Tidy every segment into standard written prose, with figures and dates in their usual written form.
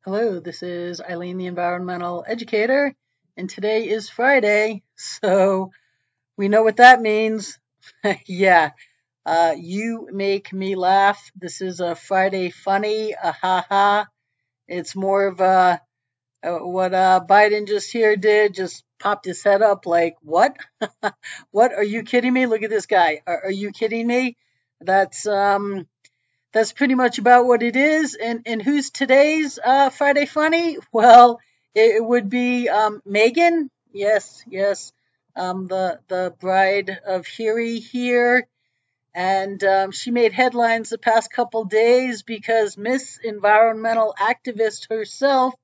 Hello, this is Eileen, the environmental educator, and today is Friday, so we know what that means. Yeah, you make me laugh. This is a Friday funny, a ha ha. It's more of what Biden just here did, just popped his head up like, what? What? Are you kidding me? Look at this guy. Are you kidding me? That's um, that's pretty much about what it is. And who's today's Friday Funny? Well, it would be Meghan. Yes, yes, the bride of Harry here. And she made headlines the past couple days because Miss Environmental Activist herself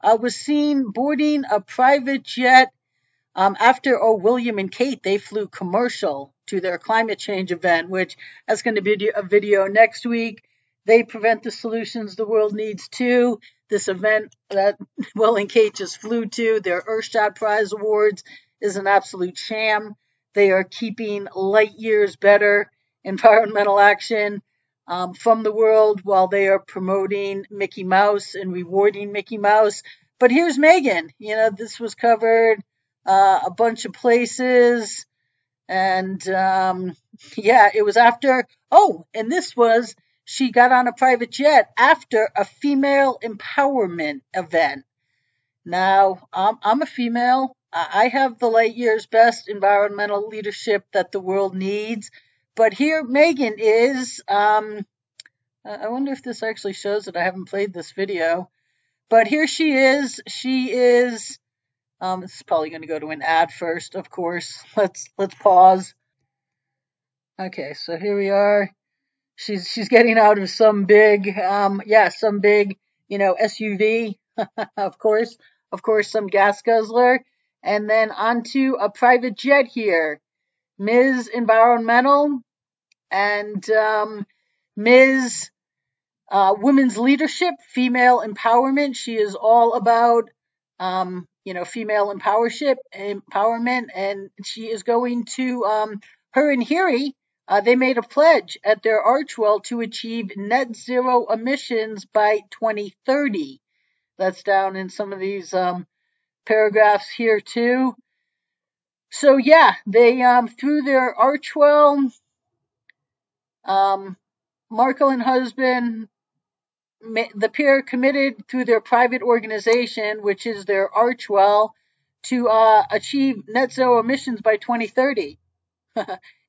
was seen boarding a private jet after William and Kate, they flew commercial to their climate change event, which is going to be a video next week. They prevent the solutions the world needs too. This event that Will and Kate just flew to, their Earthshot Prize Awards, is an absolute sham. They are keeping light years better environmental action from the world while they are promoting Mickey Mouse and rewarding Mickey Mouse. But here's Meghan. This was covered a bunch of places. And yeah, it was after. Oh, and this was, she got on a private jet after a female empowerment event. Now, I'm a female. I have the light years best environmental leadership that the world needs. But here Meghan is. I wonder if this actually shows it. I haven't played this video. But here she is. She is it's probably going to go to an ad first, of course. Let's pause. Okay, so here we are. She's getting out of some big some big SUV, of course some gas guzzler, and then onto a private jet here. Ms. Environmental and Ms. Women's Leadership, Female Empowerment. She is all about female empowerment, and she is going to, her and Harry, they made a pledge at their Archwell to achieve net zero emissions by 2030. That's down in some of these paragraphs here too. So yeah, they through their Archwell, Markle and husband, the pair committed through their private organization, which is their Archwell, to achieve net zero emissions by 2030.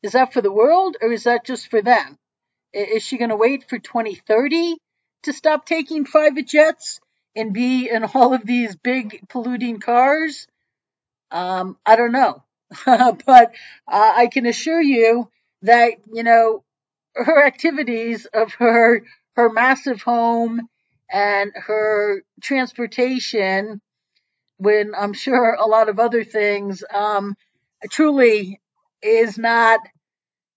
Is that for the world or is that just for them? Is she going to wait for 2030 to stop taking private jets and be in all of these big polluting cars? I don't know. But I can assure you that, her activities of her massive home and her transportation, when I'm sure a lot of other things, truly is not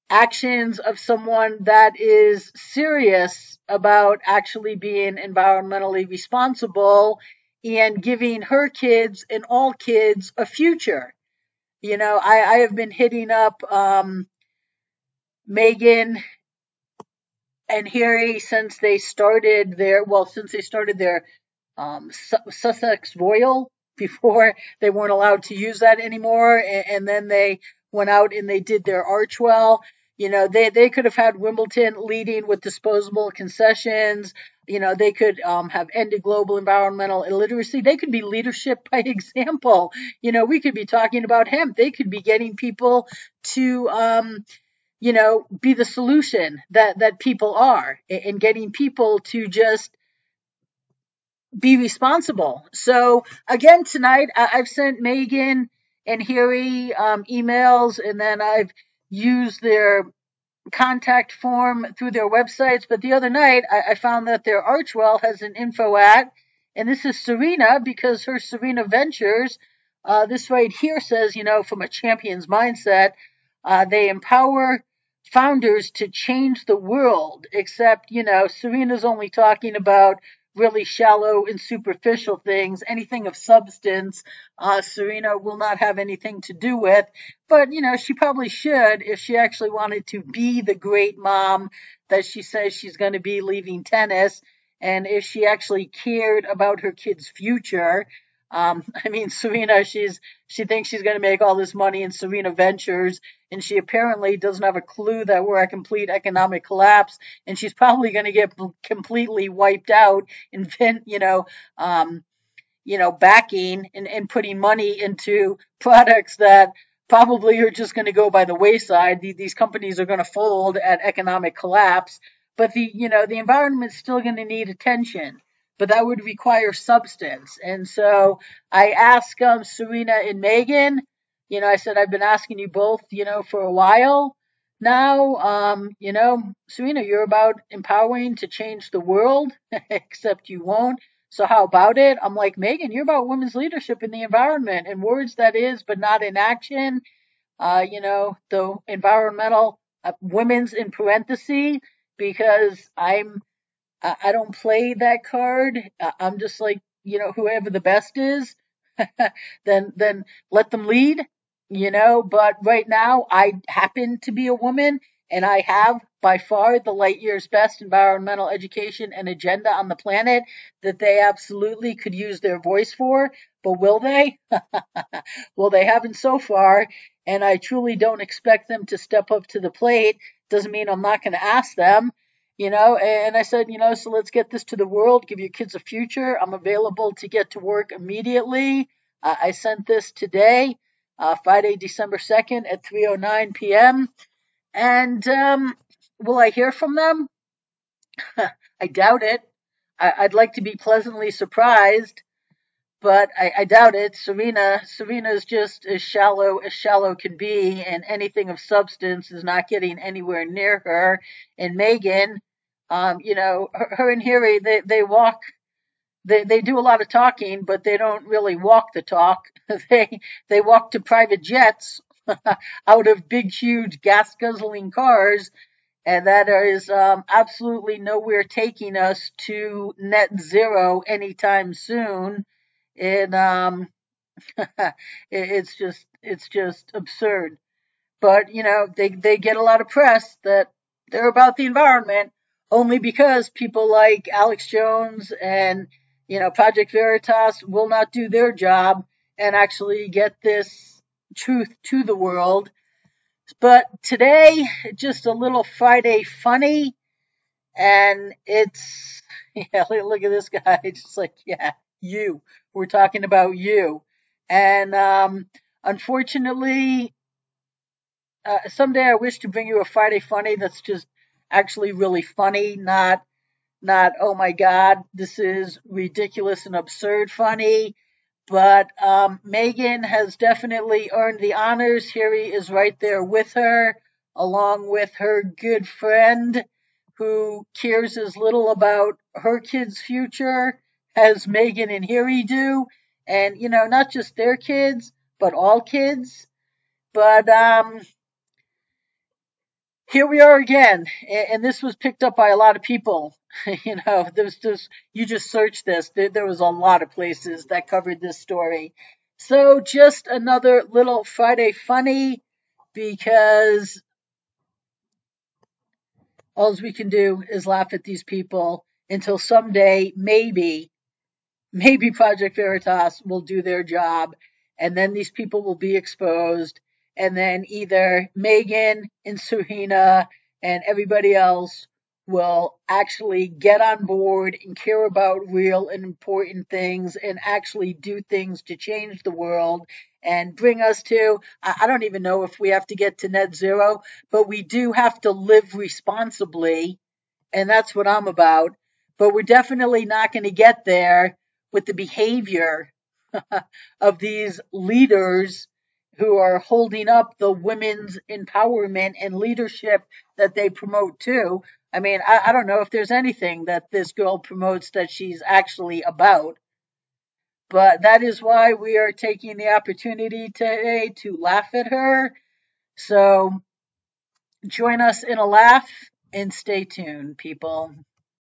actions of someone that is serious about actually being environmentally responsible and giving her kids and all kids a future. I have been hitting up Meghan and Harry since they started their Sussex Royal, before they weren't allowed to use that anymore, and then they went out and they did their Archwell. They could have had Wimbledon leading with disposable concessions. They could have ended global environmental illiteracy. They could be leadership by example. We could be talking about hemp. They could be getting people to be the solution that people are, and getting people to just be responsible. So again, tonight I've sent Meghan and Harry emails, and then I've used their contact form through their websites. But the other night I found that their Archwell has an info at, and this is Serena, because her Serena Ventures, this right here says, from a champion's mindset, they empower founders to change the world. Except, Serena's only talking about really shallow and superficial things. Anything of substance, Serena will not have anything to do with. But, she probably should, if she actually wanted to be the great mom that she says she's going to be, leaving tennis and if she actually cared about her kids' future. I mean, Serena, she thinks she's going to make all this money in Serena Ventures, and she apparently doesn't have a clue that we're at complete economic collapse, and she's probably going to get completely wiped out, invent, backing and putting money into products that probably are just going to go by the wayside. These companies are going to fold at economic collapse, but the environment's still going to need attention. But that would require substance. And so I asked Serena and Meghan, I said, I've been asking you both, for a while now. Serena, you're about empowering to change the world, except you won't. So how about it? I'm like, Meghan, you're about women's leadership in the environment, and words that is, but not in action. The environmental women's in parentheses, because I don't play that card. I'm just like, whoever the best is, then let them lead, But right now, I happen to be a woman, and I have by far the light years best environmental education and agenda on the planet that they absolutely could use their voice for. But will they? Well, they haven't so far, and I truly don't expect them to step up to the plate. Doesn't mean I'm not going to ask them. And I said, so let's get this to the world, give your kids a future. I'm available to get to work immediately. I sent this today, Friday, December 2nd at 3:09 p.m. And will I hear from them? I doubt it. I'd like to be pleasantly surprised, but I doubt it. Serena's just as shallow can be, and anything of substance is not getting anywhere near her. And Meghan, her and Harry, they walk. They do a lot of talking, but they don't really walk the talk. They walk to private jets out of big, huge, gas guzzling cars, and that is absolutely nowhere taking us to net zero anytime soon. And it's just absurd. But they get a lot of press that they're about the environment only because people like Alex Jones and Project Veritas will not do their job and actually get this truth to the world. But today, just a little Friday funny, and it's look at this guy, just like, yeah, we're talking about you. And unfortunately, someday I wish to bring you a Friday funny that's just actually really funny, not oh my god, this is ridiculous and absurd funny. But Meghan has definitely earned the honors. Harry is right there with her, along with her good friend, who cares as little about her kids' future as Meghan and Harry do. And not just their kids, but all kids. But here we are again, and this was picked up by a lot of people. You just search this. There was a lot of places that covered this story. So just another little Friday funny, because all we can do is laugh at these people until someday, maybe Project Veritas will do their job, and then these people will be exposed, and then either Meghan and Serena and everybody else will actually get on board and care about real and important things and actually do things to change the world and bring us to, I don't even know if we have to get to net zero, but we do have to live responsibly, and that's what I'm about. But we're definitely not going to get there with the behavior of these leaders who are holding up the women's empowerment and leadership that they promote too. I mean, I don't know if there's anything that this girl promotes that she's actually about. But that is why we are taking the opportunity today to laugh at her. So join us in a laugh and stay tuned, people.